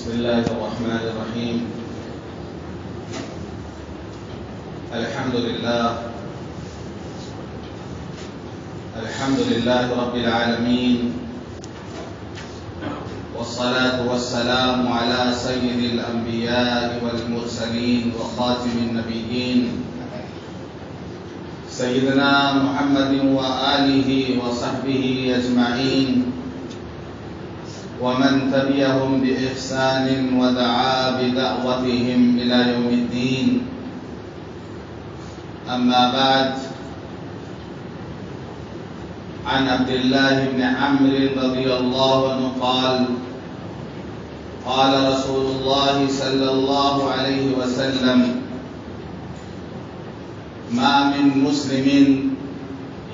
بسم الله الرحمن الرحيم. الحمد لله رب العالمين، والصلاة والسلام على سيد الأنبياء والمرسلين وخاتم النبيين سيدنا محمد وآله وصحبه أجمعين، ومن تبعهم بإحسان ودعا بدعوتهم إلى يوم الدين. أما بعد، عن عبد الله بن عمرو رضي الله عنه قال قال رسول الله صلى الله عليه وسلم: ما من مسلم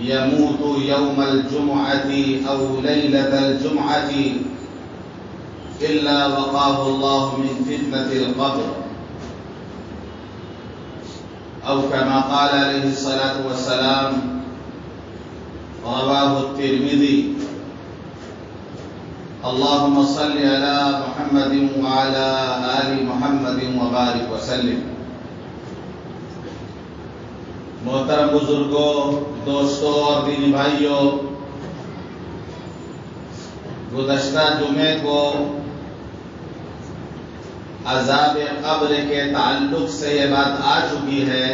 يموت يوم الجمعة أو ليلة الجمعة إلا وقاه الله من فتنة القبر، أو كما قال عليه الصلاة والسلام. رواه الترمذي. اللهم صل على محمد وعلى آل محمد وبارك وسلم. محترم بزرگوں، دوستوں اور دینی بھائیوں، گزشتہ جمعے کو عذاب قبر کے تعلق سے یہ بات آ چکی ہے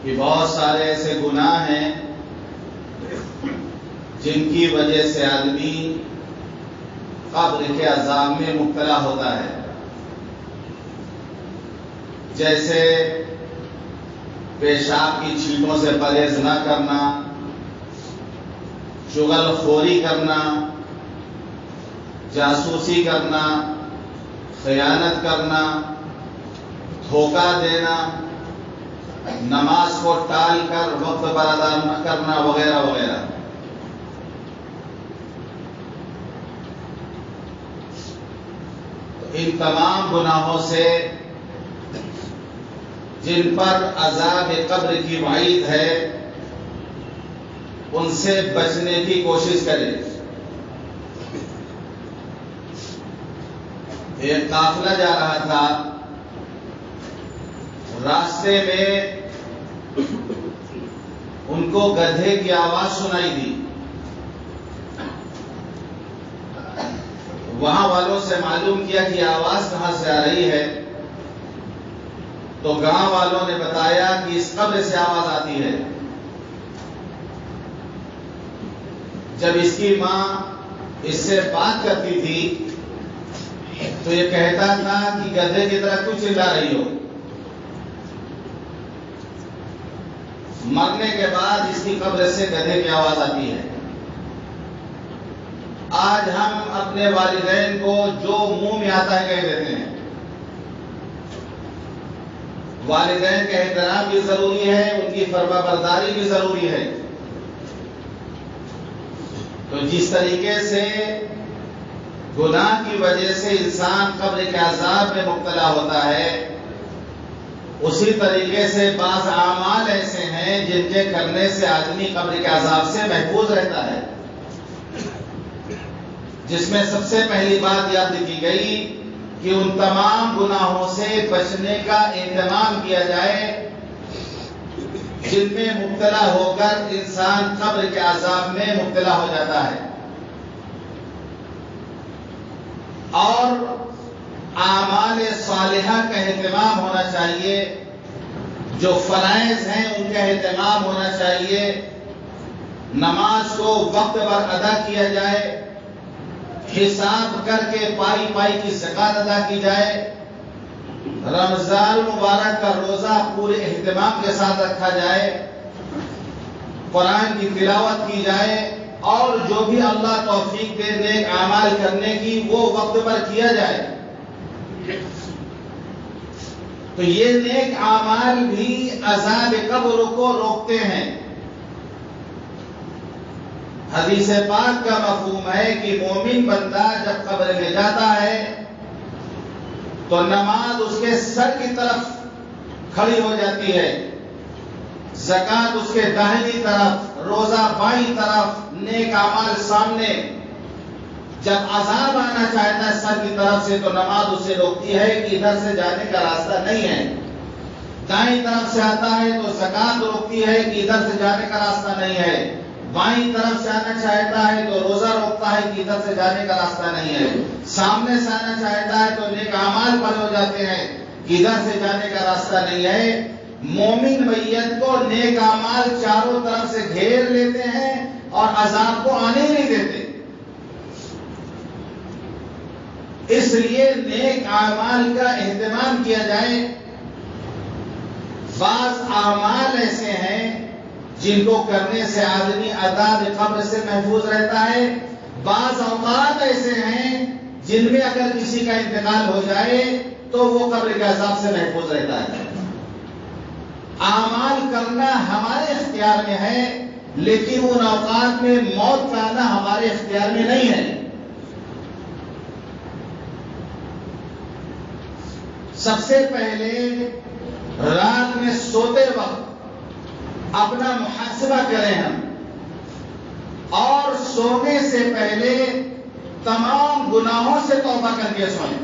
کہ بہت سارے ایسے گناہ ہیں جن کی وجہ سے آدمی قبر کے عذاب میں مبتلا ہوتا ہے، جیسے پیشاب کی چھینٹوں سے پرہیز نہ کرنا، چغل خوری کرنا، جاسوسی کرنا، خیانت کرنا، دھوکہ دینا، نماز کو ٹال کر وقت پر ادا نہ کرنا، وغیرہ وغیرہ۔ ان تمام گناہوں سے جن پر عذاب قبر کی وعید ہے، ان سے بچنے کی کوشش کریں۔ ایک قافلہ جا رہا تھا، راستے میں ان کو گدھے کی آواز سنائی دی۔ وہاں والوں سے معلوم کیا کہ آواز کہاں سے آ رہی ہے، تو گاؤں والوں نے بتایا کہ اس قبر سے آواز آتی ہے۔ جب اس کی ماں اس سے بات کرتی تھی تو یہ کہتا تھا کہ گدھے کی طرح کیوں چلا رہی ہو؟ مرنے کے بعد اس کی قبر سے گدھے کی آواز آتی ہے۔ آج ہم اپنے والدین کو جو منہ میں آتا ہے کہہ دیتے ہیں۔ والدین کا احترام بھی ضروری ہے، ان کی فرما برداری بھی ضروری ہے۔ تو جس طریقے سے گناہ کی وجہ سے انسان قبر کے عذاب میں مبتلا ہوتا ہے، اسی طریقے سے بعض اعمال ایسے ہیں جن کے کرنے سے آدمی قبر کے عذاب سے محفوظ رہتا ہے، جس میں سب سے پہلی بات یاد کی گئی کہ ان تمام گناہوں سے بچنے کا اہتمام کیا جائے جن میں مبتلا ہو کر انسان قبر کے عذاب میں مبتلا ہو جاتا ہے، اور اعمال صالحہ کا اہتمام ہونا چاہیے، جو فرائض ہیں ان کا اہتمام ہونا چاہیے، نماز کو وقت پر ادا کیا جائے، حساب کر کے پائی پائی کی زکات ادا کی جائے، رمضان المبارک کا روزہ پورے اہتمام کے ساتھ رکھا جائے، قرآن کی تلاوت کی جائے، اور جو بھی اللہ توفیق دے نیک اعمال کرنے کی وہ وقت پر کیا جائے۔ تو یہ نیک اعمال بھی عذاب قبر کو روکتے ہیں۔ حدیث پاک کا مفہوم ہے کہ مومن بندہ جب قبر میں جاتا ہے تو نماز اس کے سر کی طرف کھڑی ہو جاتی ہے، زکات اس کے داہنی طرف، روزہ بائیں طرف، نیک اعمال سامنے، جب عذاب آنا چاہتا ہے سر کی طرف سے تو نماز اسے روکتی ہے کہ ادھر سے جانے کا راستہ نہیں ہے. دائیں طرف سے آتا ہے تو زکات روکتی ہے کہ ادھر سے جانے کا راستہ نہیں ہے. بائیں طرف سے آنا چاہتا ہے تو روزہ روکتا ہے کہ ادھر سے جانے کا راستہ نہیں ہے. سامنے سے آنا چاہتا ہے تو نیک اعمال پر ہو جاتے ہیں کہ ادھر سے جانے کا راستہ نہیں ہے. مومن میت کو نیک اعمال چاروں طرف سے گھیر لیتے ہیں اور عذاب کو آنے نہیں دیتے. اس لیے نیک اعمال کا اہتمام کیا جائے. بعض اعمال ایسے ہیں جن کو کرنے سے آدمی عذاب قبر سے محفوظ رہتا ہے. بعض اوقات ایسے ہیں جن میں اگر کسی کا انتقال ہو جائے تو وہ قبر کے عذاب سے محفوظ رہتا ہے. اعمال کرنا ہمارے اختیار میں ہے لیکن ان اوقات میں موت کا آنا ہمارے اختیار میں نہیں ہے. سب سے پہلے رات میں سوتے وقت اپنا محاسبہ کریں ہم، اور سونے سے پہلے تمام گناہوں سے توبہ کر کے سوئیں.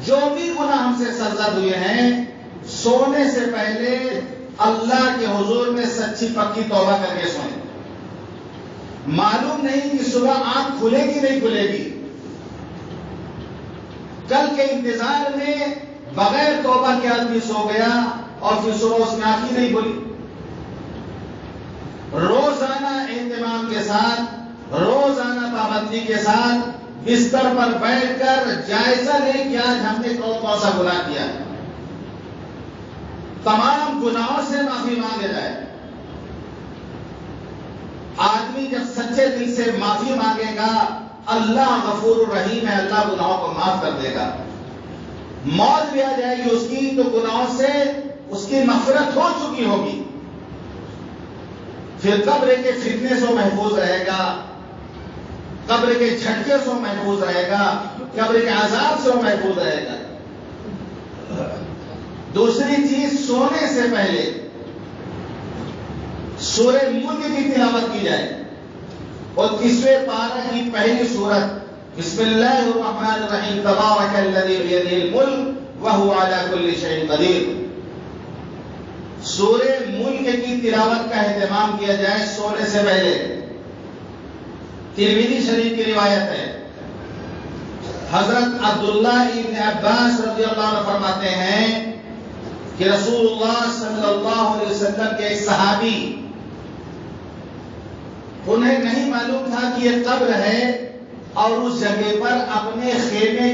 جو بھی گناہ ہم سے سرزد ہوئے ہیں سونے سے پہلے اللہ کے حضور میں سچی پکی توبہ کر کے سوئیں. معلوم نہیں کہ صبح آنکھ کھلے گی نہیں کھلے گی. کل کے انتظار میں بغیر توبہ کے آدمی سو گیا اور پھر صبح اس میں آنکھ ہی نہیں کھلی. روزانہ اہتمام کے ساتھ، روزانہ پابندی کے ساتھ بستر پر بیٹھ کر جائزہ لیں کہ آج ہم نے کون سا گناہ کیا. تمام گناہوں سے معافی مانگے جائے. آدمی جب سچے دل سے معافی مانگے گا اللہ غفور الرحیم ہے، اللہ گناہوں کو معاف کر دے گا. موت بھی آ جائے گی اس کی تو گناہوں سے اس کی مغفرت ہو چکی ہوگی. پھر قبر کے فتنے سے محفوظ رہے گا، قبر کے جھٹکے سے محفوظ رہے گا، قبر کے عذاب سے محفوظ رہے گا. دوسری چیز، سونے سے پہلے سورہ ملک کی تلاوت کی جائے اور 30ویں پارہ کی پہلی سورت بسم اللہ الرحمن الرحیم تبارک الذی بیدہ الملک وہو علی کل شیء قدیر. سورہ ملک کی تلاوت کا اہتمام کیا جائے سونے سے پہلے. ترمذی شریف کی روایت ہے، حضرت عبداللہ ابن عباس رضی اللہ عنہ فرماتے ہیں کہ رسول اللہ صلی اللہ علیہ وسلم کے ایک صحابی، انہیں نہیں معلوم تھا کہ یہ قبر ہے، اور اس جگہ پر اپنے خیمے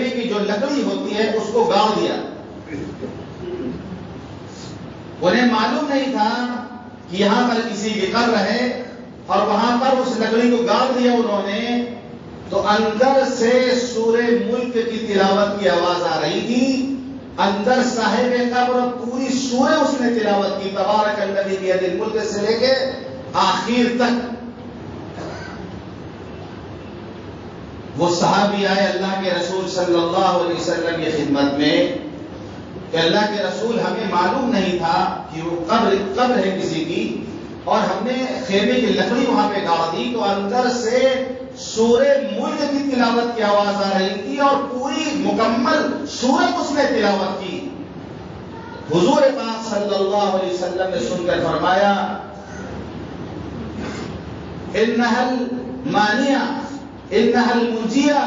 کی جو لکڑی ہوتی ہے اس کو گاڑ دیا. انہیں معلوم نہیں تھا کہ یہاں پر کسی کی قبر ہے، اور وہاں پر اس لکڑی کو گاڑ دیا انہوں نے. تو اندر سے سورہ ملک کی تلاوت کی آواز آ رہی تھی. اندر صاحب قبر پوری سورہ اس نے تلاوت کی، تبارک الذی بیدہ الملک سے لے کے آخر تک. وہ صحابی آئے اللہ کے رسول صلی اللہ علیہ وسلم کی خدمت میں کہ اللہ کے رسول ہمیں معلوم نہیں تھا کہ وہ قبر ہے کسی کی، اور ہم نے خیمے کی لکڑی وہاں پہ گاڑ دی تو اندر سے سورہ ملک کی تلاوت کی آواز آ رہی تھی اور پوری مکمل سورت اس نے تلاوت کی. حضور پاک صلی اللہ علیہ وسلم نے سن کر فرمایا انہا المانیہ انہا المنجیہ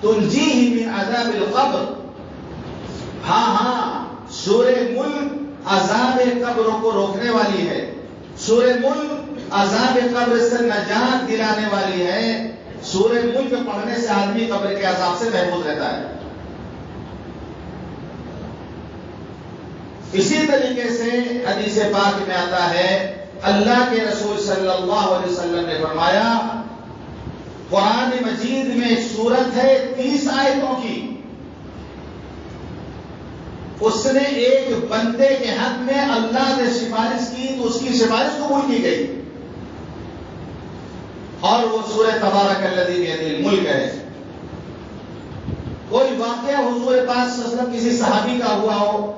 تنجیہ من عذاب القبر. ہاں سورہ ملک عذاب قبر کو روکنے والی ہے. سورہ ملک عذاب قبر سے نجات دلانے والی ہے. سورہ ملک پڑھنے سے آدمی قبر کے عذاب سے محفوظ رہتا ہے. اسی طریقے سے حدیث پاک میں آتا ہے اللہ کے رسول صلی اللہ علیہ وسلم نے فرمایا، قرآن مجید میں ایک سورت ہے 30 آیتوں کی، اس نے ایک بندے کے حق میں اللہ نے سفارش کی تو اس کی سفارش قبول کی گئی، اور وہ سورہ تبارک الذی بیدہ الملک ہے. کوئی واقعہ حضور پاک صلی اللہ علیہ وسلم کسی صحابی کا ہوا ہو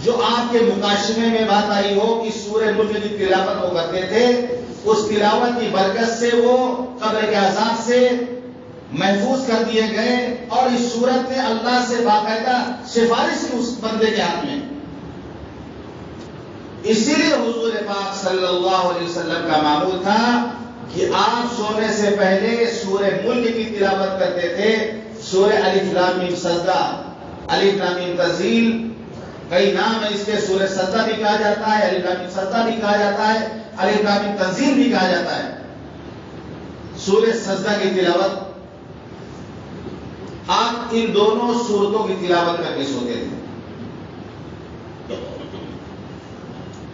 جو آپ کے مکاشمے میں بات آئی ہو کہ سورہ ملک کی تلاوت وہ کرتے تھے اس تلاوت کی برکت سے وہ قبر کے عذاب سے محفوظ کر دیے گئے، اور اس صورت میں اللہ سے باقاعدہ سفارش کی اس بندے کے ہاتھ میں۔ اسی لیے حضور پاک صلی اللہ علیہ وسلم کا معمول تھا کہ آپ سونے سے پہلے سورہ ملک کی تلاوت کرتے تھے، سورہ الف لام میم سجدہ، الف لام میم تنزیل، کئی نام ہے اس کے، سورہ سجدہ بھی کہا جاتا ہے، الف لام میم سجدہ بھی کہا جاتا ہے، الف لام میم تنزیل بھی کہا جاتا ہے۔ سورہ سجدہ کی تلاوت آپ ان دونوں سورتوں کی تلاوت کر کے سوتے تھے۔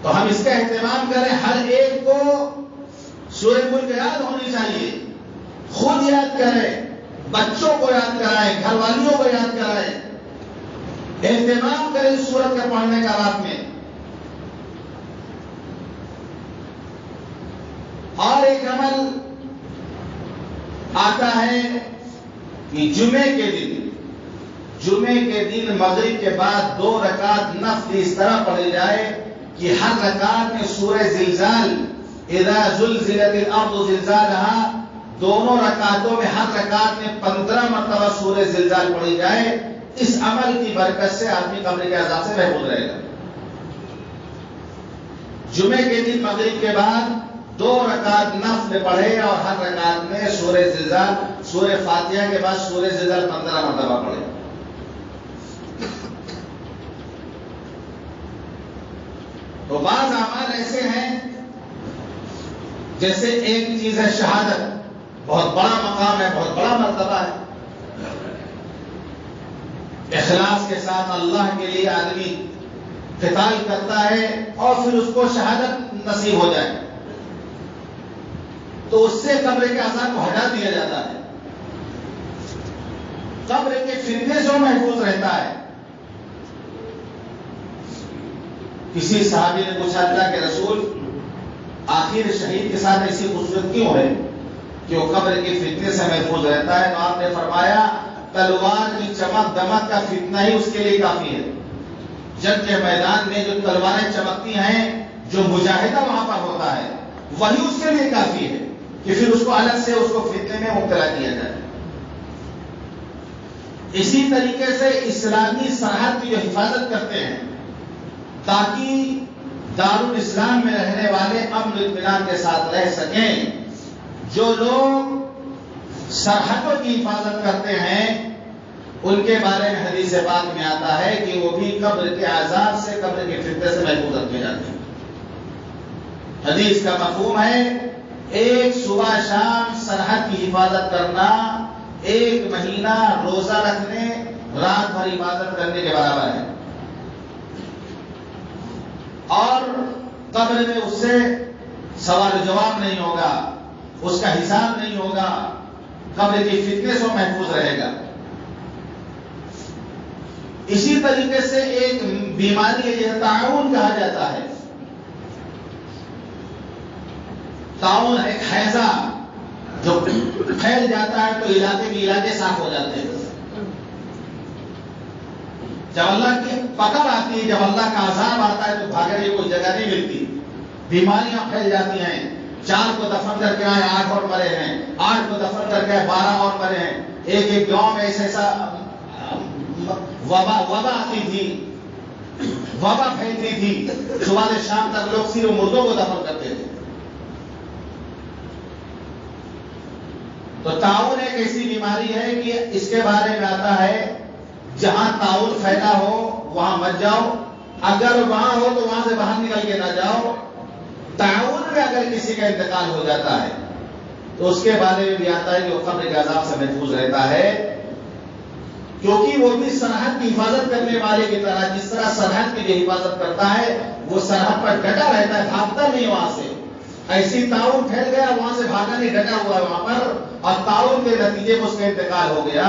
تو ہم اس کا اہتمام کریں، ہر ایک کو سورہ ملک یاد ہونی چاہیے، خود یاد کریں، بچوں کو یاد کرائیں، گھر والیوں کو یاد کرائیں، اہتمام کریں اس سورت کا پڑھنے کا رات میں۔ اور ایک عمل آتا ہے کہ جمعے کے دن مغرب کے بعد 2 رکعت نفل اس طرح پڑھی جائے کہ ہر رکعت میں سورہ زلزال، اذا زلزلت الارض زلزالها، دونوں رکعتوں میں ہر رکعت میں 15 مرتبہ سورہ زلزال پڑھی جائے۔ اس عمل کی برکت سے آدمی قبر کے عذاب سے محفوظ رہے گا۔ جمعے کے دن مغرب کے بعد 2 رکعت نفل پڑھے اور ہر رکعت میں سورہ زلزال، سورہ فاتحہ کے بعد سورہ زلزال 15 مرتبہ پڑھے۔ تو بعض اعمال ایسے ہیں، جیسے ایک چیز ہے شہادت، بہت بڑا مقام ہے، بہت بڑا مرتبہ ہے۔ اخلاص کے ساتھ اللہ کے لیے آدمی قتال کرتا ہے اور پھر اس کو شہادت نصیب ہو جائے تو اس سے قبر کے عذاب کو ہٹا دیا جاتا ہے، قبر کے فتنے سے محفوظ رہتا ہے۔ کسی صحابی نے پوچھا اللہ کے رسول، آخر شہید کے ساتھ ایسی خصوصیت کیوں ہے کہ وہ قبر کے فتنے سے محفوظ رہتا ہے؟ تو آپ نے فرمایا تلوار کی چمک دمک کا فتنہ ہی اس کے لیے کافی ہے۔ جنگ کے میدان میں جو تلواریں چمکتی ہیں، جو مجاہدہ وہاں پر ہوتا ہے، وہی اس کے لیے کافی ہے کہ پھر اس کو الگ سے اس کو فتنے میں مبتلا کیا جائے۔ اسی طریقے سے اسلامی سرحد کی جو حفاظت کرتے ہیں تاکہ دارالاسلام میں رہنے والے امن اطمینان کے ساتھ رہ سکیں، جو لوگ سرحدوں کی حفاظت کرتے ہیں ان کے بارے میں حدیث پاک میں آتا ہے کہ وہ بھی قبر کے عذاب سے، قبر کے فتنے سے محفوظ رکھے جاتے ہیں۔ حدیث کا مفہوم ہے ایک صبح شام سرحد کی حفاظت کرنا 1 مہینہ روزہ رکھنے، رات بھر عبادت کرنے کے برابر ہے، اور قبر میں اس سے سوال و جواب نہیں ہوگا، اس کا حساب نہیں ہوگا، قبر کے فتنے سے محفوظ رہے گا۔ اسی طریقے سے ایک بیماری ہے جسے طاعون کہا جاتا ہے۔ طاعون ایک ہیضہ جو پھیل جاتا ہے تو علاقے صاف ہو جاتے ہیں۔ جب اللہ کی پکڑ آتی ہے، جب اللہ کا عذاب آتا ہے تو بھاگنے کی کوئی جگہ نہیں ملتی، بیماریاں پھیل جاتی ہیں۔ 4 کو دفن کر کے آئے 8 اور مرے ہیں، 8 کو دفن کر کے آئے 12 اور مرے ہیں۔ ایک گاؤں میں ایسا وبا آتی تھی، وبا پھیلتی تھی، صبح سے شام تک لوگ صرف مردوں کو دفن کرتے تھے۔ تو طاعون ایک ایسی بیماری ہے کہ اس کے بارے میں آتا ہے جہاں طاعون پھیلا ہو وہاں مت جاؤ، اگر وہاں ہو تو وہاں سے باہر نکل کے نہ جاؤ۔ طاعون میں اگر کسی کا انتقال ہو جاتا ہے تو اس کے بارے میں بھی آتا ہے کہ وہ قبر کے عذاب سے محفوظ رہتا ہے، کیونکہ وہ بھی سرحد کی حفاظت کرنے والے کی طرح، جس طرح سرحد کی جو حفاظت کرتا ہے وہ سرحد پر ڈٹا رہتا ہے، بھاگتا نہیں وہاں سے۔ ایسی طاعون پھیل گیا، وہاں سے بھاگا نہیں، ڈٹا ہوا ہے وہاں پر، اور طاعون کے نتیجے میں اس کا انتقال ہو گیا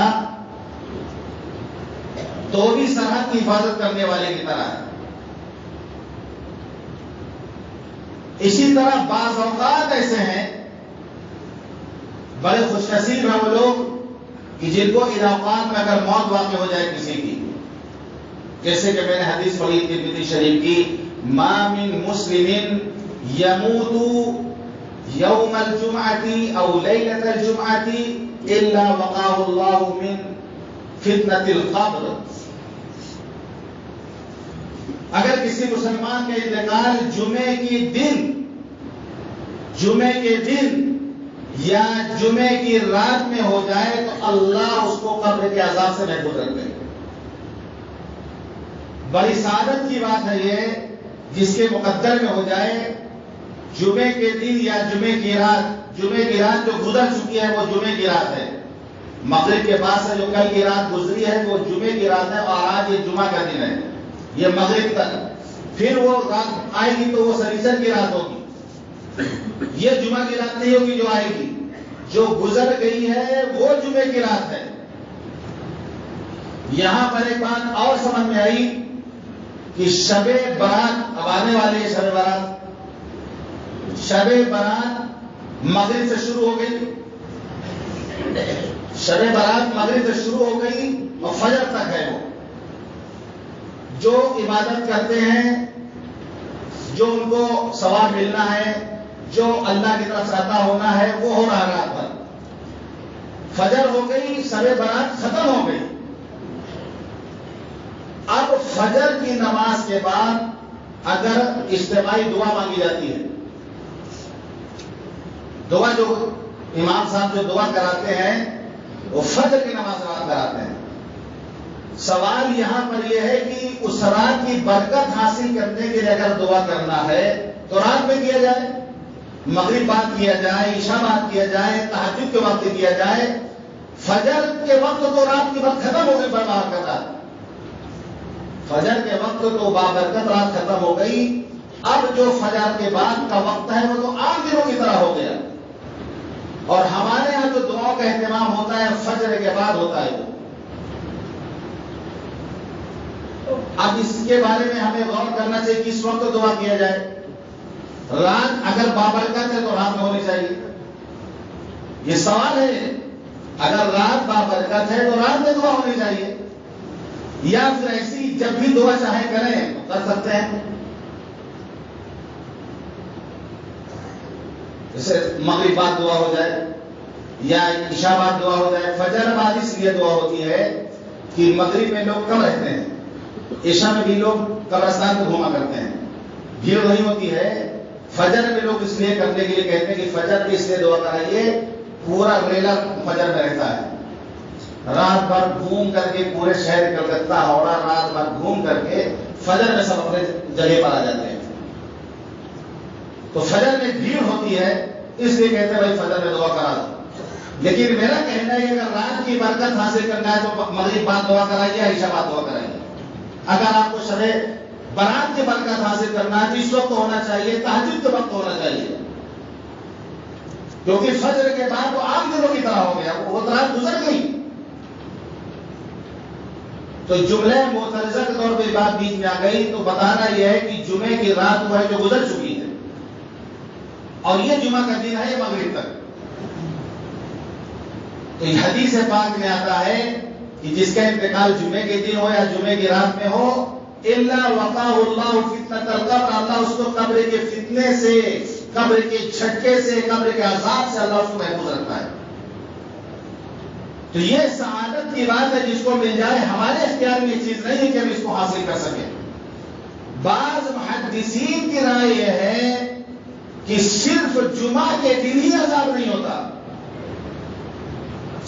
تو بھی سرحد کی حفاظت کرنے والے کی طرح ہے۔ اسی طرح بعض اوقات ایسے ہیں، بڑے خوش نصیب ہیں وہ لوگ کہ جن کو ان اوقات میں اگر موت واقع ہو جائے کسی کی، جیسے کہ میں نے حدیث پڑھی ترمذی شریف کی، ما من مسلم یوم الجمعة او لیلۃ الجمعة الا وقاه اللہ من فتنة القبر. اگر کسی مسلمان کا انتقال جمعے کے دن یا جمعے کی رات میں ہو جائے تو اللہ اس کو قبر کے عذاب سے محفوظ رکھتے ہیں. بڑی سعادت کی بات ہے یہ، جس کے مقدر میں ہو جائے جمعے کے دن یا جمعے کی رات جو گزر چکی ہے وہ جمعے کی رات ہے. مغرب کے بعد سے جو کل کی رات گزری ہے وہ جمعے کی رات ہے، اور آج یہ جمعہ کا دن ہے، یہ مغرب تک. پھر وہ رات آئے گی تو وہ سنیچر کی رات ہوگی، یہ جمعہ کی رات نہیں ہوگی جو آئے گی. جو گزر گئی ہے وہ جمعے کی رات ہے. یہاں پر ایک بات اور سمجھ میں آئی کہ شب برات اب آنے والی ہے. شب برات مغرب سے شروع ہو گئی، شب برات مغرب سے شروع ہو گئی اور فجر تک ہے. وہ جو عبادت کرتے ہیں، جو ان کو ثواب ملنا ہے، جو اللہ کی طرف سے عطا ہونا ہے، وہ ہو رہا رات بھر. فجر ہو گئی، شب برات ختم ہو گئی. اب فجر کی نماز کے بعد اگر اجتماعی دعا مانگی جاتی ہے، دعا جو امام صاحب جو دعا کراتے ہیں وہ فجر کی نماز رات کراتے ہیں. سوال یہاں پر یہ ہے کہ اس رات کی برکت حاصل کرنے کے لیے اگر دعا کرنا ہے تو رات میں کیا جائے، مغرب بعد کیا جائے، عشاء بعد کیا جائے، تہجد کے وقت کیا جائے. فجر کے وقت تو رات کی بات ختم ہو گئی، بابرکت رات. فجر کے وقت تو بابرکت رات ختم ہو گئی. اب جو فجر کے بعد کا وقت ہے وہ تو عام دنوں کی طرح ہو گیا. اور ہمارے یہاں جو دعاؤں کا اہتمام ہوتا ہے فجر کے بعد ہوتا ہے. اب اس کے بارے میں ہمیں غور کرنا چاہیے کس وقت دعا کیا جائے. رات اگر بابرکت ہے تو رات میں ہونی چاہیے. یہ سوال ہے. اگر رات بابرکت ہے تو رات میں دعا ہونی چاہیے، یا پھر ایسی جب بھی دعا چاہے کریں تو کر سکتے ہیں. جیسے مغرب بعد دعا ہو جائے یا عشاء بعد دعا ہو جائے. فجر بعد اس لیے دعا ہوتی ہے کہ مغرب میں لوگ کم رہتے ہیں، عشاء میں بھی لوگ قبرستان کو گھوما کرتے ہیں، بھیڑ نہیں ہوتی ہے. فجر میں لوگ اس لیے کرنے کے لیے کہتے ہیں کہ فجر میں اس لیے دعا کرائیے، پورا ریلا فجر میں رہتا ہے. رات بھر گھوم کر کے پورے شہر کلکتہ ہاوڑا رات بھر گھوم کر کے فجر میں سب اپنے جگہ پر آ جاتے ہیں. تو فجر میں بھیڑ ہوتی ہے اس لیے کہتے ہیں بھائی فجر میں دعا کرا دو. لیکن میرا کہنا ہے کہ اگر رات کی برکت حاصل کرنا ہے تو مغرب بعد دعا کرائیے، عشاء بعد دعا کرائیے. اگر آپ کو شب برات کی برکت حاصل کرنا ہے تو اس وقت ہونا چاہیے، تہجد کے وقت ہونا چاہیے، کیونکہ فجر کے بعد وہ عام دنوں کی طرح ہو گیا، وہ رات گزر گئی. تو جملہ معترضہ کے طور پہ بات بیچ میں آ گئی تو بتانا یہ ہے کہ جمعے کی رات وہ ہے جو گزر چکی ہے، اور یہ جمعہ کا دن ہے یہ مغرب تک. تو یہ حدیث پاک میں آتا ہے کہ جس کا انتقال جمعے کے دن ہو یا جمعے کی رات میں ہو، الا وقاه الله فتنة القبر، اللہ اس کو قبر کے فتنے سے، قبر کے جھٹکے سے، قبر کے عذاب سے اللہ اس کو محفوظ رکھتا ہے. تو یہ سعادت کی بات ہے جس کو مل جائے. ہمارے اختیار میں یہ چیز نہیں ہے کہ ہم اس کو حاصل کر سکیں. بعض محدثین کی رائے یہ ہے کہ صرف جمعہ کے دن ہی عذاب نہیں ہوتا،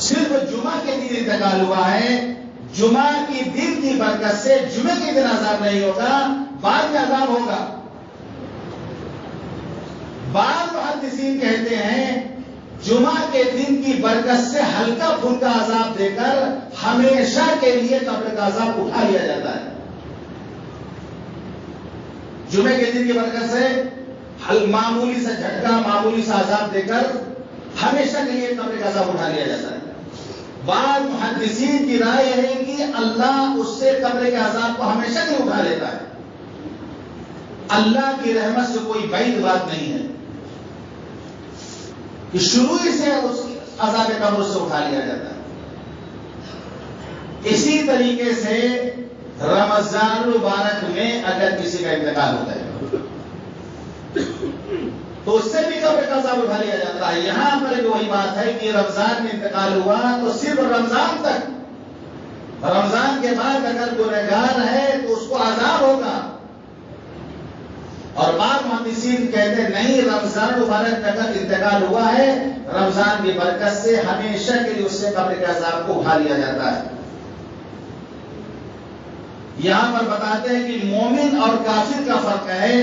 صرف جمعہ کے دن انتقال ہوا ہے، جمعہ کی دن کی برکت سے جمعے کے دن عذاب نہیں ہوگا، بعد میں عذاب ہوگا. بعض محدثین کہتے ہیں جمعہ کے دن کی برکت سے ہلکا پھلکا عذاب دے کر ہمیشہ کے لیے قبر کا عذاب اٹھا لیا جاتا ہے. جمعے کے دن کی برکت سے معمولی سا جھٹکا، معمولی سا عذاب دے کر ہمیشہ کے لیے قبر کا عذاب اٹھا لیا جاتا ہے. بعض محدثین کی رائے ہے کہ اللہ اس سے قبر کے عذاب کو ہمیشہ نہیں اٹھا لیتا ہے. اللہ کی رحمت سے کوئی بعید بات نہیں ہے کہ شروع سے اس عذاب قبر سے اٹھا لیا جاتا ہے. اسی طریقے سے رمضان المبارک میں اگر کسی کا انتقال ہوتا ہے تو اس سے بھی قبر کا عذاب اٹھا لیا جاتا ہے. یہاں پر بھی وہی بات ہے کہ رمضان میں انتقال ہوا تو صرف رمضان تک، رمضان کے بعد اگر گنہگار ہے تو اس کو عذاب ہوگا. اور بعض محدثین کہتے ہیں نہیں، رمضان مبارک میں اگر انتقال ہوا ہے رمضان کی برکت سے ہمیشہ کے لیے اس سے قبر کے عذاب کو اٹھا لیا جاتا ہے. یہاں پر بتاتے ہیں کہ مومن اور کافر کا فرق ہے.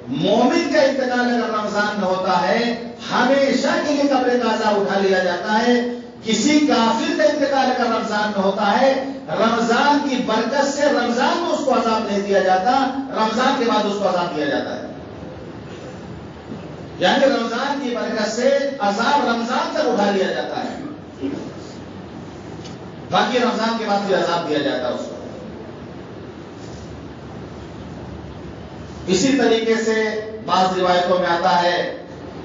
مومن کا انتقال اگر رمضان میں ہوتا ہے ہمیشہ کے لیے قبر کا عذاب اٹھا لیا جاتا ہے. کسی کافر کا انتقال اگر رمضان میں ہوتا ہے رمضان کی برکت سے رمضان میں اس کو عذاب نہیں دیا جاتا، رمضان کے بعد اس کو عذاب دیا جاتا ہے. یعنی رمضان کی برکت سے عذاب رمضان تک اٹھا لیا جاتا ہے، باقی رمضان کے بعد بھی عذاب دیا جاتا ہے اس کو. اسی طریقے سے بعض روایتوں میں آتا ہے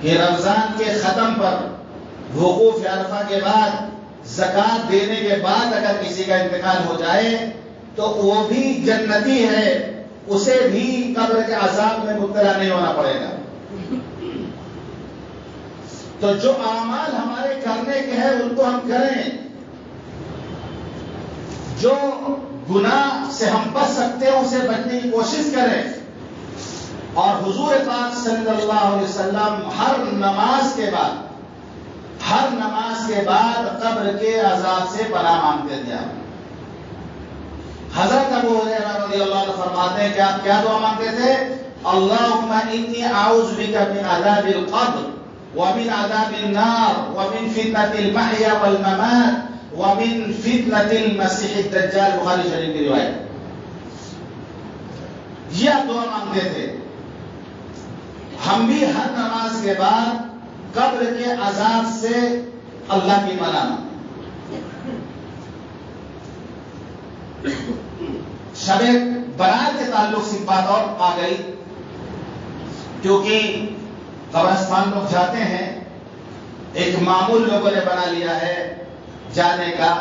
کہ رمضان کے ختم پر وقوف عرفہ کے بعد زکات دینے کے بعد اگر کسی کا انتقال ہو جائے تو وہ بھی جنتی ہے، اسے بھی قبر کے عذاب میں مبتلا نہیں ہونا پڑے گا. تو جو اعمال ہمارے کرنے کے ہیں ان کو ہم کریں، جو گناہ سے ہم بچ سکتے ہیں اسے بچنے کی کوشش کریں. اور حضور پاک صلی اللہ علیہ وسلم ہر نماز کے بعد قبر کے عذاب سے پناہ مانگتے تھے. حضرت ابو ہریرہ رضی اللہ عنہ فرماتے ہیں کہ آپ کیا دعا مانگتے تھے؟ اللہم انی اعوذ بک من عذاب القبر ومن عذاب النار ومن فتنة المحیا والممات ومن فتنة المسیح الدجال. بخاری شریف کی روایت. یہ آپ دعا مانگتے تھے. ہم بھی ہر نماز کے بعد قبر کے عذاب سے اللہ کی پناہ مانگتے. شب برات کے تعلق سے بات اور آ گئی، کیونکہ قبرستان لوگ جاتے ہیں، ایک معمول لوگوں نے بنا لیا ہے جانے کا.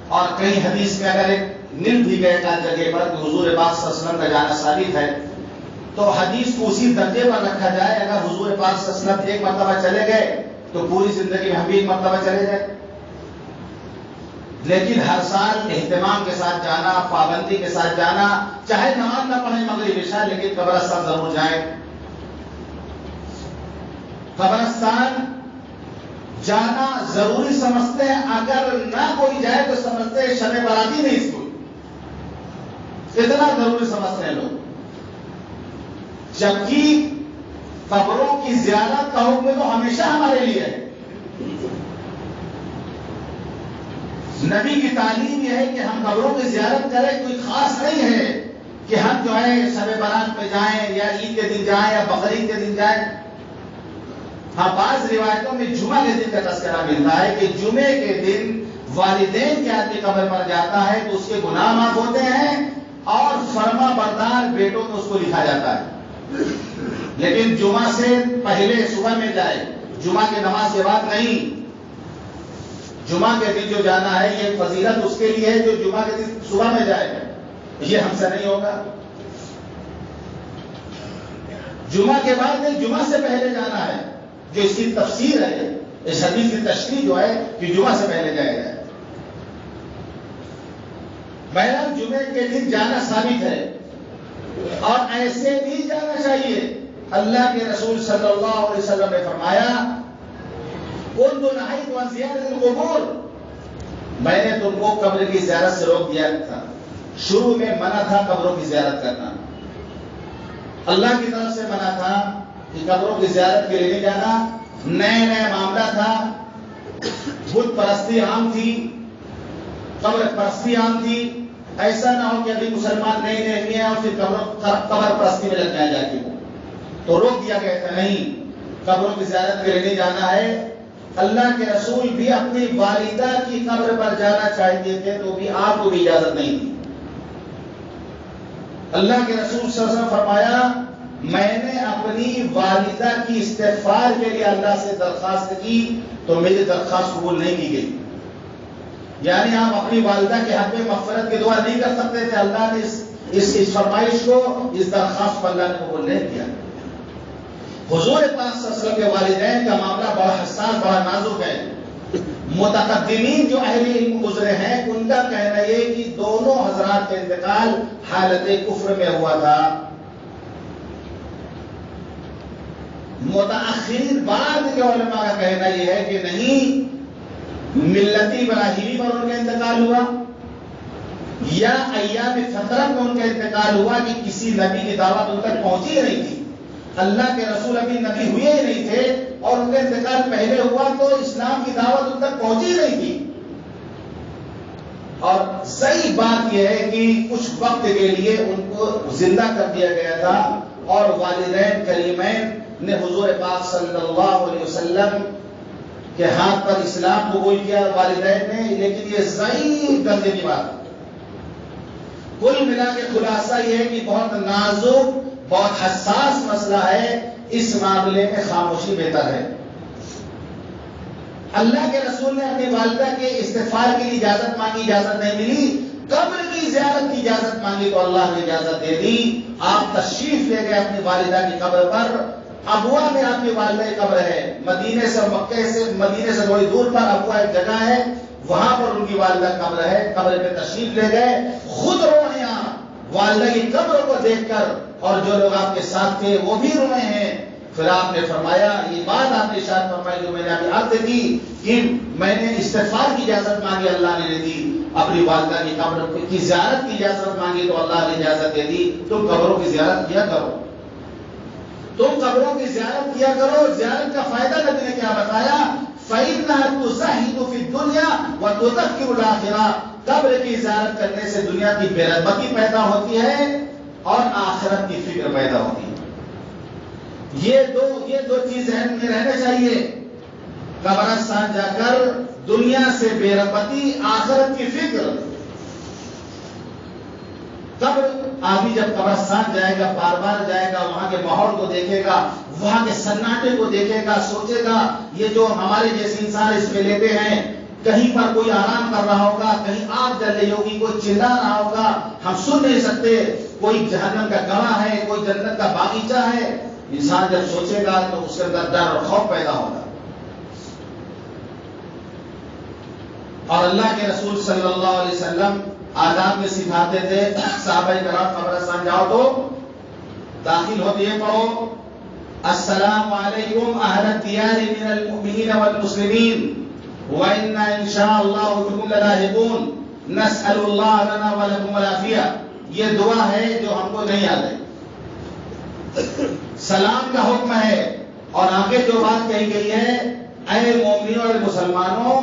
اور کئی حدیث میں اگر ایک مل بھی گئے کا جگہ پر کہ حضور پاک صلی اللہ علیہ وسلم کا جانا ثابت ہے تو حدیث کو اسی درجے پر رکھا جائے. اگر حضور پاک صلی اللہ علیہ وسلم ایک مرتبہ چلے گئے تو پوری زندگی میں ہم بھی ایک مرتبہ چلے جائیں. لیکن ہر سال اہتمام کے ساتھ جانا، پابندی کے ساتھ جانا، چاہے نماز نہ پڑھیں مغرب عشاء لیکن قبرستان ضرور جائیں. قبرستان جانا ضروری سمجھتے ہیں، اگر نہ کوئی جائے تو سمجھتے ہیں شب براتی نہیں اس کو، اتنا ضروری سمجھتے ہیں لوگ. جبکہ قبروں کی زیارت کا حکم تو ہمیشہ ہمارے لیے ہے. نبی کی تعلیم یہ ہے کہ ہم قبروں کی زیارت کریں. کوئی خاص نہیں ہے کہ ہم جو ہے شب برات پہ جائیں یا عید کے دن جائیں یا بقرعید کے دن جائیں. ہاں بعض روایتوں میں جمعہ کے دن کا تذکرہ ملتا ہے کہ جمعے کے دن والدین کے آدمی قبر پر جاتا ہے تو اس کے گناہ معاف ہوتے ہیں اور فرما بردار بیٹوں کو اس کو لکھا جاتا ہے. لیکن جمعہ سے پہلے صبح میں جائے، جمعہ کی نماز کے بعد نہیں. جمعہ کے دن جو جانا ہے یہ فضیلت اس کے لیے ہے جو جمعہ کے دن صبح میں جائے گا. یہ ہم سے نہیں ہوگا. جمعہ کے بعد نہیں، جمعہ سے پہلے جانا ہے. جو اس کی تفسیر ہے، اس حدیث کی تشریح جو ہے کہ جمعہ سے پہلے جائے گا. بہرحال جمعے کے دن جانا ثابت ہے اور ایسے بھی جانا چاہیے. اللہ کے رسول صلی اللہ علیہ وسلم نے فرمایا كنت نهيت عن زيارة القبور، میں نے تم کو قبر کی زیارت سے روک دیا تھا. شروع میں منع تھا قبروں کی زیارت کرنا، اللہ کی طرف سے منع تھا کہ قبروں کی زیارت کے لیے نہیں جانا. نیا معاملہ تھا، بت پرستی عام تھی، قبر پرستی عام تھی. ایسا نہ ہو کہ ابھی مسلمان نئے ہوئے ہیں اور پھر قبر پرستی میں لگ جائیں جا کے. تو روک دیا گیا تھا نہیں، قبروں کی زیارت کے لیے نہیں جانا ہے. اللہ کے رسول بھی اپنی والدہ کی قبر پر جانا چاہتے تھے تو بھی آپ کو بھی اجازت نہیں تھی. اللہ کے رسول صلی اللہ علیہ وسلم فرمایا میں نے اپنی والدہ کی استغفار کے لیے اللہ سے درخواست کی تو میری درخواست قبول نہیں کی گئی. یعنی آپ اپنی والدہ کے حق میں مغفرت کی دعا نہیں کر سکتے تھے. اللہ نے اس فرمائش کو، اس درخواست کو اللہ نے قبول نہیں کیا. حضور پاک صلی اللہ علیہ وسلم کے والدین کا معاملہ بڑا حساس، بڑا نازک ہے۔ متقدمین جو اہل علم گزرے ہیں ان کا کہنا یہ کہ دونوں حضرات کا انتقال حالت کفر میں ہوا تھا۔ متاخرین بعد کے علماء کا کہنا یہ ہے کہ نہیں، ملت ابراہیمی پر ان کا انتقال ہوا یا ایام فترت میں ان کا انتقال ہوا کہ کسی نبی کی دعوت ان تک پہنچی نہیں تھی، اللہ کے رسول ابھی نبی ہوئے ہی نہیں تھے اور ان کا انتقال پہلے ہوا تو اسلام کی دعوت ان تک پہنچی نہیں تھی۔ اور صحیح بات یہ ہے کہ کچھ وقت کے لیے ان کو زندہ کر دیا گیا تھا اور والدین کریمین نے حضور پاک صلی اللہ علیہ وسلم کے ہاتھ پر اسلام قبول کیا والدین نے، لیکن یہ صحیح درجے کی بات ہے۔ کل ملا کے خلاصہ یہ ہے کہ بہت نازک، بہت حساس مسئلہ ہے، اس معاملے میں خاموشی بہتر ہے۔ اللہ کے رسول نے اپنی والدہ کے استغفار کے لیے اجازت مانگی، اجازت نہیں ملی۔ قبر کی زیارت کی اجازت مانگی تو اللہ نے اجازت دے دی۔ آپ تشریف لے گئے اپنی والدہ کی قبر پر۔ ابوا میں آپ کی والدہ کی قبر ہے، مدینے سے تھوڑی دور پر ابوا ایک جگہ ہے، وہاں پر ان کی والدہ قبر ہے۔ قبر پہ تشریف لے گئے، خود روئے آپ والدہ کی قبر کو دیکھ کر، اور جو لوگ آپ کے ساتھ تھے وہ بھی روئے ہیں۔ پھر آپ نے فرمایا، یہ بات آپ نے ارشاد فرمائی جو میں نے ابھی عرض کی کہ میں نے استغفار کی اجازت مانگی، اللہ نے دی۔ اپنی والدہ کی قبر کی زیارت کی اجازت مانگی تو اللہ نے اجازت دے دی۔ تم قبروں کی زیارت کیا کرو، تم قبروں کی زیارت کیا کرو۔ زیارت کا فائدہ نبی نے کیا بتایا؟ فَإِنَّهَا تُزَهِّدُ فِي الدُّنْيَا وَتُذَكِّرُ الْآخِرَةَ۔ قبر کی زیارت کرنے سے دنیا کی بے رغبتی پیدا ہوتی ہے اور آخرت کی فکر پیدا ہوتی ہے۔ یہ دو چیز ذہن میں رہنا چاہیے۔ قبرستان جا کر دنیا سے بے رغبتی، آخرت کی فکر۔ قبر آدمی جب قبرستان جائے گا، بار بار جائے گا، وہاں کے ماحول کو دیکھے گا، وہاں کے سناٹے کو دیکھے گا، سوچے گا یہ جو ہمارے جیسے انسان اس میں لیتے ہیں، کہیں پر کوئی آرام کر رہا ہوگا، کہیں آگ جل رہی ہوگی، کوئی چلا رہا ہوگا، ہم سن نہیں سکتے، کوئی جہنم کا گڑھا ہے، کوئی جنت کا باغیچہ ہے۔ انسان جب سوچے گا تو اس کے اندر ڈر اور خوف پیدا ہوگا۔ اور اللہ کے رسول صلی اللہ علیہ وسلم آداب میں سکھاتے تھے، صحابہ کرام قبرستان جاؤ تو داخل ہوتے یہ پڑھو، السلام علیکم اہل الدیار من المؤمنین والمسلمین وَإِنَّا إِنْ شَاءَ اللَّهُ بِكُمْ لَلَاحِقُونَ نَسْأَلُ اللَّهَ لَنَا وَلَكُمُ الْعَافِيَةَ۔ یہ دعا ہے جو ہم کو نہیں یاد ہے، سلام کا حکم ہے، اور آگے جو بات کہی گئی ہے، اے مومنوں اور مسلمانوں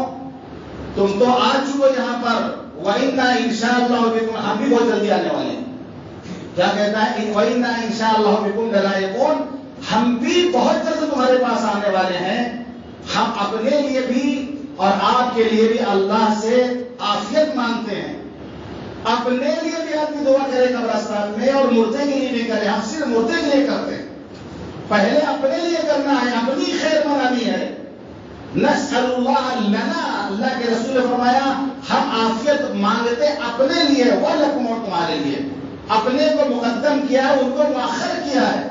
تم تو آ چکو یہاں پر، وَإِنَّا إِنْ شَاءَ اللَّهُ بِكُمْ، ہم بھی بہت جلدی آنے والے ہیں۔ کیا کہتا ہے؟ وَإِنَّا إِنْ شَاءَ اللَّهُ بِكُمْ لَلَاحِقُونَ، ہم بھی بہت جلد تمہارے پاس آنے والے ہیں۔ ہم اپنے لیے بھی اور آپ کے لیے بھی اللہ سے عافیت مانگتے ہیں۔ اپنے لیے بھی آدمی دعا کرے قبرستان میں، اور مردے کے لیے بھی کرے۔ ہم صرف مردے کے لیے کرتے ہیں، پہلے اپنے لیے کرنا ہے، اپنی خیر منانی ہے۔ نسأل اللہ لنا، اللہ کے رسول نے فرمایا ہم عافیت مانگتے اپنے لیے، وَلَكُمْ، اور تمہارے لیے۔ اپنے کو مقدم کیا ہے، ان کو مؤخر کیا ہے۔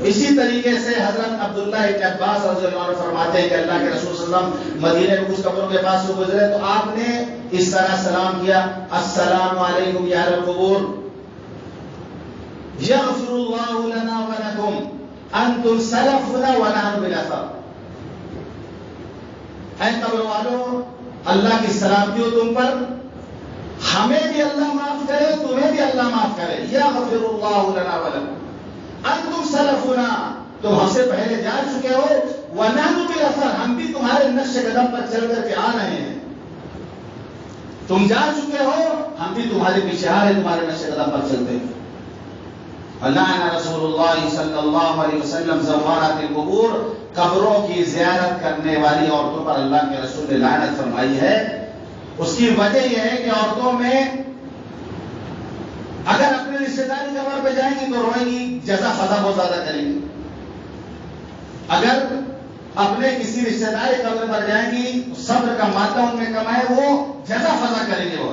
اسی طریقے سے حضرت عبداللہ ابن عباس رضی اللہ عنہ فرماتے ہیں کہ اللہ کے رسول صلی اللہ علیہ وسلم مدینے میں کچھ قبروں کے پاس سے گزرے تو آپ نے اس طرح سلام کیا، السلام علیکم یا اہل القبور، یغفر اللہ لنا ولکم، انتم سلفنا ونحن بالاثر۔ اے قبر والوں، اللہ کی سلامتی ہو تم پر، ہمیں بھی اللہ معاف کرے، تمہیں بھی اللہ معاف کرے۔ یغفر اللہ لنا ولکم انتم سلفنا، تم ہم سے پہلے جا چکے ہو، ونحن بالاثر، ہم بھی تمہارے نقش قدم پر چل کر کے آ رہے ہیں۔ تم جا چکے ہو، ہم بھی تمہارے پیچھے آ رہے ہیں، تمہارے نقش قدم پر چلتے ہیں۔ لعن رسول اللہ صلی اللہ علیہ وسلم زوارات القبور، قبروں کی زیارت کرنے والی عورتوں پر اللہ کے رسول نے لعنت فرمائی ہے۔ اس کی وجہ یہ ہے کہ عورتوں میں اگر اپنے رشتے داری قبر پہ جائیں گی تو روئیں گی، جزا فضا بہت زیادہ کریں گی۔ اگر اپنے کسی رشتے داری قبر پر جائیں گی، صبر کا مادہ ان میں کم ہے، وہ جزا فضا کریں گے۔ وہ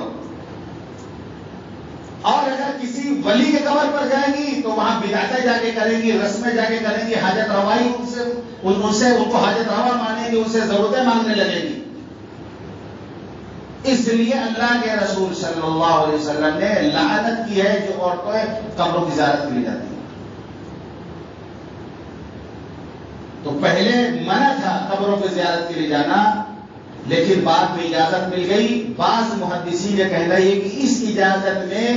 اور اگر کسی ولی کے قبر پر جائیں گی تو وہاں بدعتیں جا کے کریں گی، رسمیں جا کے کریں گی، حاجت روائی ان کو حاجت روا مانیں گی، ان سے ضرورتیں مانگنے لگیں گی۔ اس لیے اللہ کے رسول صلی اللہ علیہ وسلم نے لعنت کی ہے جو عورتیں قبروں کی زیارت کے لیے جاتی ہیں۔ تو پہلے منع تھا قبروں کی زیارت کے لیے جانا، لیکن بعد میں اجازت مل گئی۔ بعض محدثین یہ کہنا ہے کہ اس اجازت میں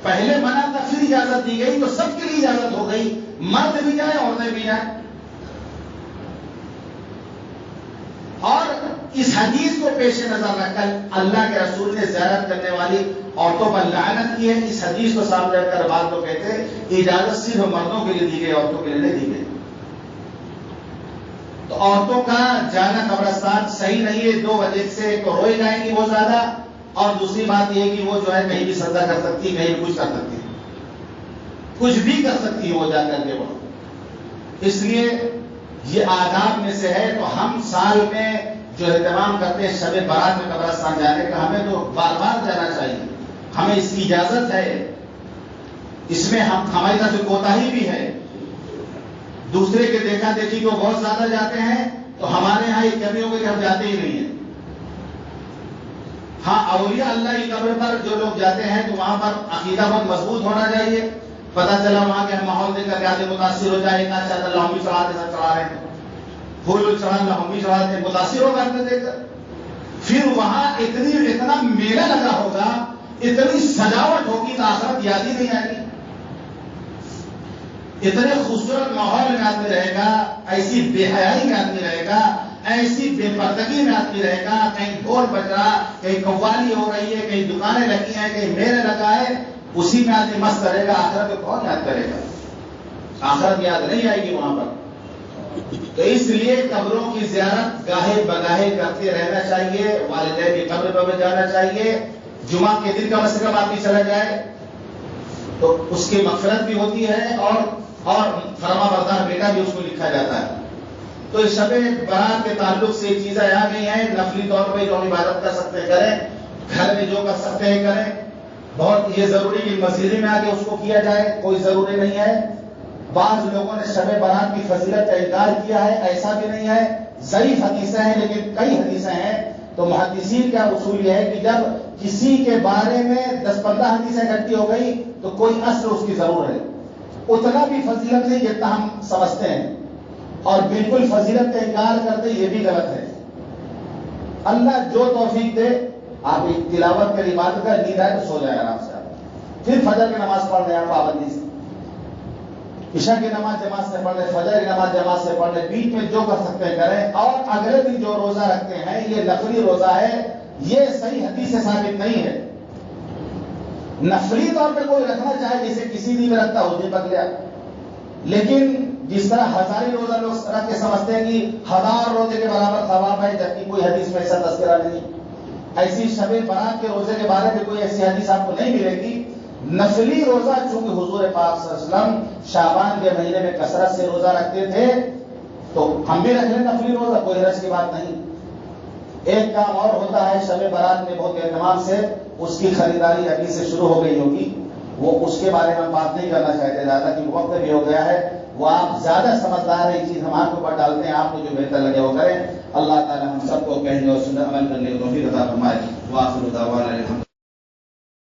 پہلے منع تھا پھر اجازت دی گئی تو سب کے لیے اجازت ہو گئی، مرد بھی جائیں عورتیں بھی جائیں۔ اور اس حدیث کو پیش نظر رکھ کر اللہ کے رسول نے زیارت کرنے والی عورتوں پر لعنت کی ہے۔ اس حدیث کو سامنے رکھ کر بعض لوگ کہتے ہیں اجازت صرف مردوں کے لیے دی گئی، عورتوں کے لیے نہیں دی گئی۔ تو عورتوں کا جانا قبرستان صحیح نہیں ہے دو وجہ سے، تو روئے جائیں گی وہ زیادہ، اور دوسری بات یہ کہ وہ جو ہے کہیں بھی سجدہ کر سکتی، کہیں بھی کچھ کر سکتی، کچھ بھی کر سکتی ہے وہ جا کر کے وہ۔ اس لیے یہ آداب میں سے ہے۔ تو ہم سال میں جو اہتمام کرتے ہیں شب برات میں قبرستان جانے کا، ہمیں تو بار بار جانا چاہیے، ہمیں اس کی اجازت ہے۔ اس میں ہماری طرف سے کوتاہی بھی ہے۔ دوسرے کے دیکھا دیکھی کو بہت زیادہ جاتے ہیں، تو ہمارے یہاں یہ کمی ہو گئی کہ ہم جاتے ہی نہیں ہیں۔ ہاں، اولیاء اللہ کی قبر پر جو لوگ جاتے ہیں تو وہاں پر عقیدہ بہت مضبوط ہونا چاہیے۔ پتہ چلا وہاں کے ماحول دیکھ کر آدمی متاثر ہو جائے گا، اچھا اللہ ہم بھی چڑھاتے سب چڑھا رہے ہیں، پھول چڑھانا ہم بھی چڑھاتے ہیں، متاثر ہوگا اپنے دیکھ کر۔ پھر وہاں اتنا میلہ لگا ہوگا، اتنی سجاوٹ ہوگی تو آخرت یاد ہی نہیں آئے گی۔ اتنے خوبصورت ماحول میں آدمی رہے گا، ایسی بے حیائی میں آدمی رہے گا، ایسی بے پردگی میں آدمی رہے گا، کہیں ڈھول بج رہا، کہیں قوالی ہو رہی ہے، کہیں دکانیں لگی ہیں، کہیں میلے لگا ہے، اسی میں آدمی مست رہے گا، آخرت کو کون یاد کرے گا؟ آخرت یاد نہیں آئے گی وہاں پر۔ تو اس لیے قبروں کی زیارت گاہے بگاہے کرتے رہنا چاہیے، والدین کی قبر پر بھی جانا چاہیے۔ جمعہ کے دن کم از کم آدمی چلا جائے تو اس کی مغفرت بھی ہوتی ہے، اور فرما بردار بیٹا بھی اس کو لکھا جاتا ہے۔ تو شب برات کے تعلق سے چیزیں آ گئی ہیں، نفلی طور پہ جو عبادت کر سکتے ہیں کریں، گھر میں جو کر سکتے ہیں کریں۔ بہت یہ ضروری کہ مسجد میں آ کے اس کو کیا جائے، کوئی ضروری نہیں ہے۔ بعض لوگوں نے شب برات کی فضیلت کا انکار کیا ہے، ایسا بھی نہیں ہے۔ ضعیف حدیثیں ہیں لیکن کئی حدیثیں ہیں۔ تو محدثین کا اصول یہ ہے کہ جب کسی کے بارے میں 10-15 حدیثیں اکٹھی ہو گئی تو کوئی اصل اس کی ضرور ہے۔ اتنا بھی فضیلت نہیں جتنا ہم سمجھتے ہیں، اور بالکل فضیلت کا انکار کرتے یہ بھی غلط ہے۔ اللہ جو توفیق دے، آپ تلاوت کر عبادت کا، نیند آئے تو سو جائے آرام سے، آپ پھر فجر کی نماز پڑھ رہے ہیں پابندی سے، عشاء کی نماز جماعت سے پڑھ رہے، فجر کی نماز جماعت سے پڑھ رہے، بیچ میں جو کر سکتے ہیں کریں۔ اور اگلے دن جو روزہ رکھتے ہیں یہ نفلی روزہ ہے، یہ صحیح حدیث سے ثابت نہیں ہے۔ نفلی طور پہ کوئی رکھنا چاہے، جیسے کسی دن میں رکھتا اس دن پک گیا، لیکن جس طرح ہزاری روزہ لوگ رکھ کے سمجھتے ہیں کہ 1000 روزے کے برابر ثواب ہے، جبکہ کوئی حدیث میں ایسا تذکرہ نہیں۔ ایسی شب برات کے روزے کے بارے میں کوئی ایسی حدیث آپ کو نہیں ملے گی۔ نفلی روزہ چونکہ حضور پاک صلی اللہ علیہ وسلم شعبان کے مہینے میں کثرت سے روزہ رکھتے تھے، تو ہم بھی رکھ لیں نفلی روزہ، کوئی حرج کی بات نہیں۔ ایک کام اور ہوتا ہے شب برات میں بہت اہتمام سے، اس کی خریداری ابھی سے شروع ہو گئی ہوگی، وہ اس کے بارے میں ہم بات نہیں کرنا چاہتے زیادہ، کہ وقت بھی ہو گیا ہے۔ وہ آپ زیادہ سمجھدار ہے، یہ چیز ہم آپ کے اوپر ڈالتے ہیں، آپ کو جو بہتر لگے وہ کریں۔ اللہ تعالی ہم سب کو کہنے اور سنت عمل کرنے کی توفیق عطا فرمائے۔ وآخر دعوانا الحمد